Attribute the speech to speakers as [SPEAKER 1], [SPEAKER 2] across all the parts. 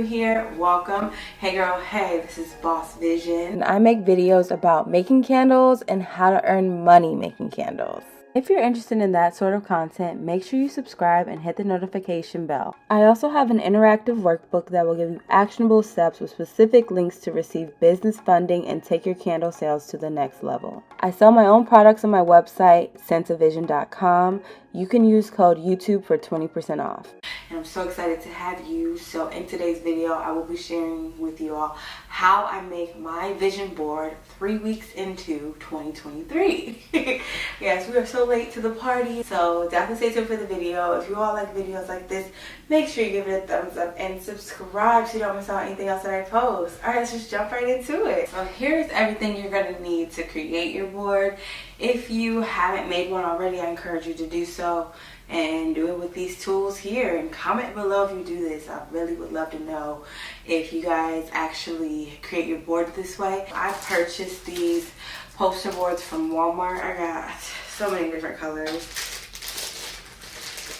[SPEAKER 1] new here, welcome. Hey girl, hey, this is Boss Vision. And I make videos about making candles and how to earn money making candles. If you're interested in that sort of content, make sure you subscribe and hit the notification bell. I also have an interactive workbook that will give you actionable steps with specific links to receive business funding and take your candle sales to the next level. I sell my own products on my website, senseofvision.com. You can use code YouTube for 20% off. And I'm so excited to have you. So in today's video, I will be sharing with you all how I make my vision board 3 weeks into 2023. Yes, we are so late to the party. So definitely stay tuned for the video. If you all like videos like this, make sure you give it a thumbs up and subscribe so you don't miss out on anything else that I post. All right, let's just jump right into it. So here's everything you're gonna need to create your board. If you haven't made one already, I encourage you to do so and do it with these tools here, and comment below if you do this. I really would love to know if you guys actually create your board this way. I purchased these poster boards from Walmart. I got so many different colors.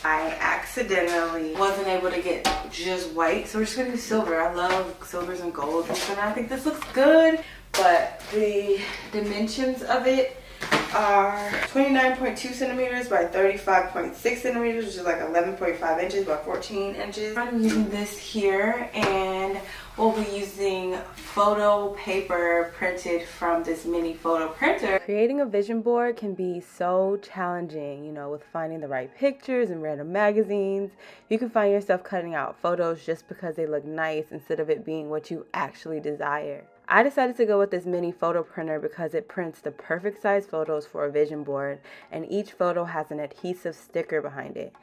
[SPEAKER 1] I accidentally wasn't able to get just white, so we're just gonna do silver. I love silvers and golds, and I think this looks good, but the dimensions of it are 29.2 centimeters by 35.6 centimeters, which is like 11.5 inches by 14 inches. I'm using this here, and we'll be using photo paper printed from this mini photo printer. Creating a vision board can be so challenging, you know, with finding the right pictures in random magazines. You can find yourself cutting out photos just because they look nice instead of it being what you actually desire. I decided to go with this mini photo printer because it prints the perfect size photos for a vision board, and each photo has an adhesive sticker behind it.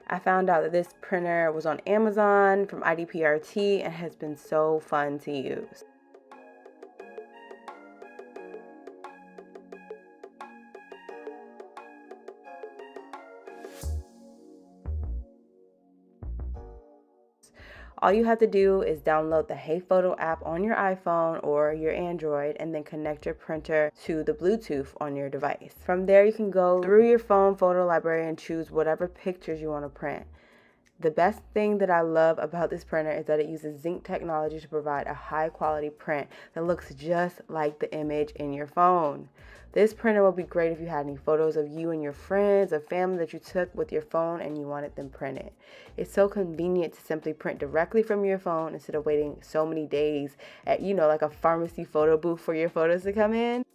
[SPEAKER 1] I found out that this printer was on Amazon from IDPRT and has been so fun to use. All you have to do is download the Hey Photo app on your iPhone or your Android, and then connect your printer to the Bluetooth on your device. From there, you can go through your phone photo library and choose whatever pictures you want to print. The best thing that I love about this printer is that it uses zinc technology to provide a high quality print that looks just like the image in your phone. This printer will be great if you had any photos of you and your friends or family that you took with your phone and you wanted them printed. It's so convenient to simply print directly from your phone instead of waiting so many days at, like a pharmacy photo booth for your photos to come in.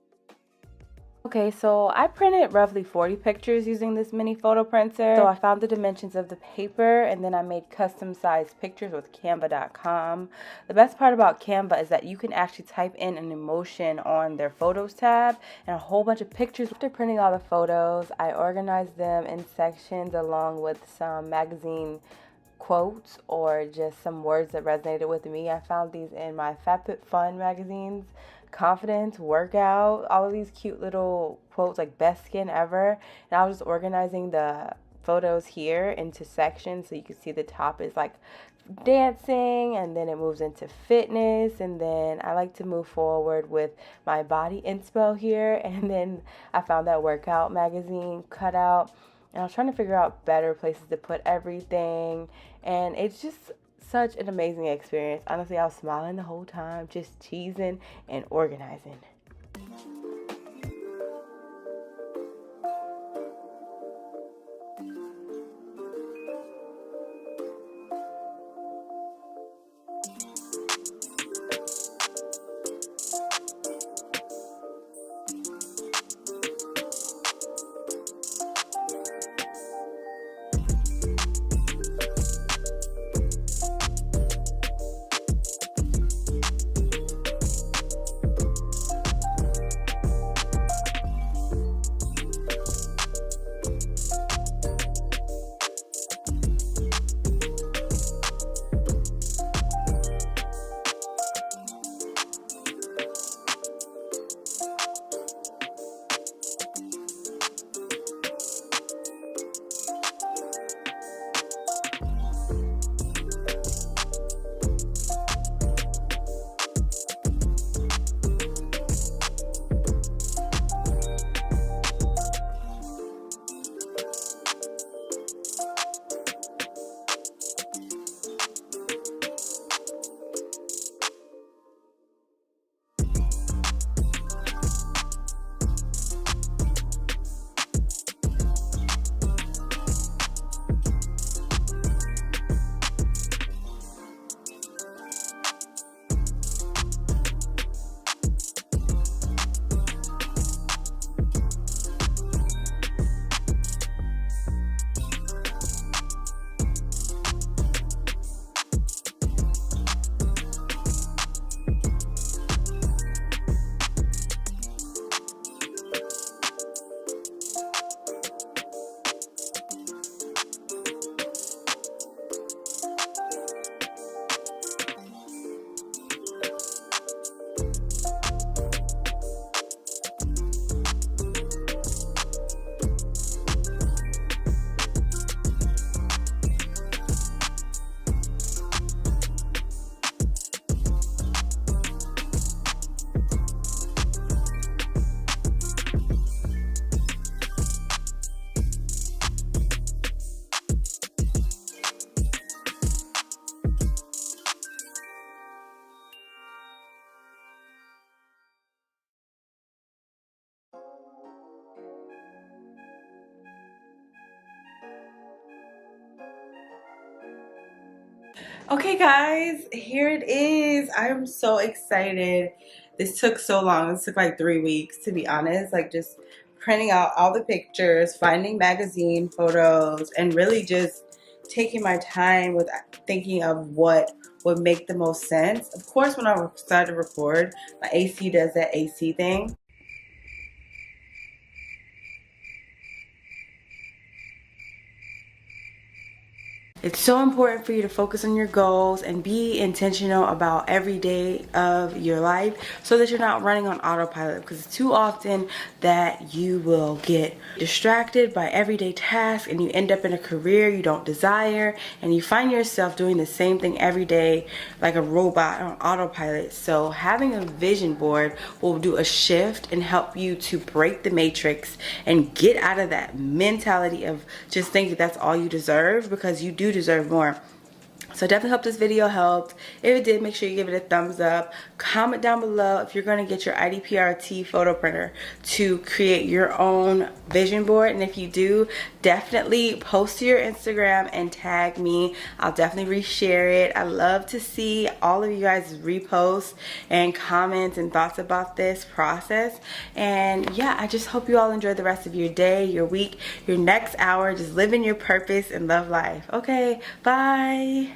[SPEAKER 1] Okay, so I printed roughly 40 pictures using this mini photo printer. So I found the dimensions of the paper, and then I made custom sized pictures with canva.com. The best part about Canva is that you can actually type in an emotion on their photos tab and a whole bunch of pictures. After printing all the photos, I organized them in sections along with some magazine quotes or just some words that resonated with me. I found these in my FabFitFun magazines, Confidence, Workout, all of these cute little quotes like best skin ever. And I was just organizing the photos here into sections, so you can see the top is like dancing, and then it moves into fitness, and then I like to move forward with my body inspo here. And then I found that workout magazine cutout, and I was trying to figure out better places to put everything, and it's just such an amazing experience. Honestly, I was smiling the whole time, just cheesing and organizing. Okay guys, here it is. I am so excited. This took so long. This took like 3 weeks, to be honest. Like just printing out all the pictures, finding magazine photos, and really just taking my time with thinking of what would make the most sense. Of course, when I started to record, my AC does that AC thing. It's so important for you to focus on your goals and be intentional about every day of your life so that you're not running on autopilot, because it's too often that you will get distracted by everyday tasks and you end up in a career you don't desire and you find yourself doing the same thing every day like a robot on autopilot. So having a vision board will do a shift and help you to break the matrix and get out of that mentality of just thinking that's all you deserve, because you do deserve more. So definitely hope this video helped. If it did, make sure you give it a thumbs up. Comment down below if you're going to get your IDPRT photo printer to create your own vision board. And if you do, definitely post to your Instagram and tag me. I'll definitely reshare it. I love to see all of you guys reposts and comments and thoughts about this process. And yeah, I just hope you all enjoy the rest of your day, your week, your next hour. Just living your purpose and love life. Okay, bye.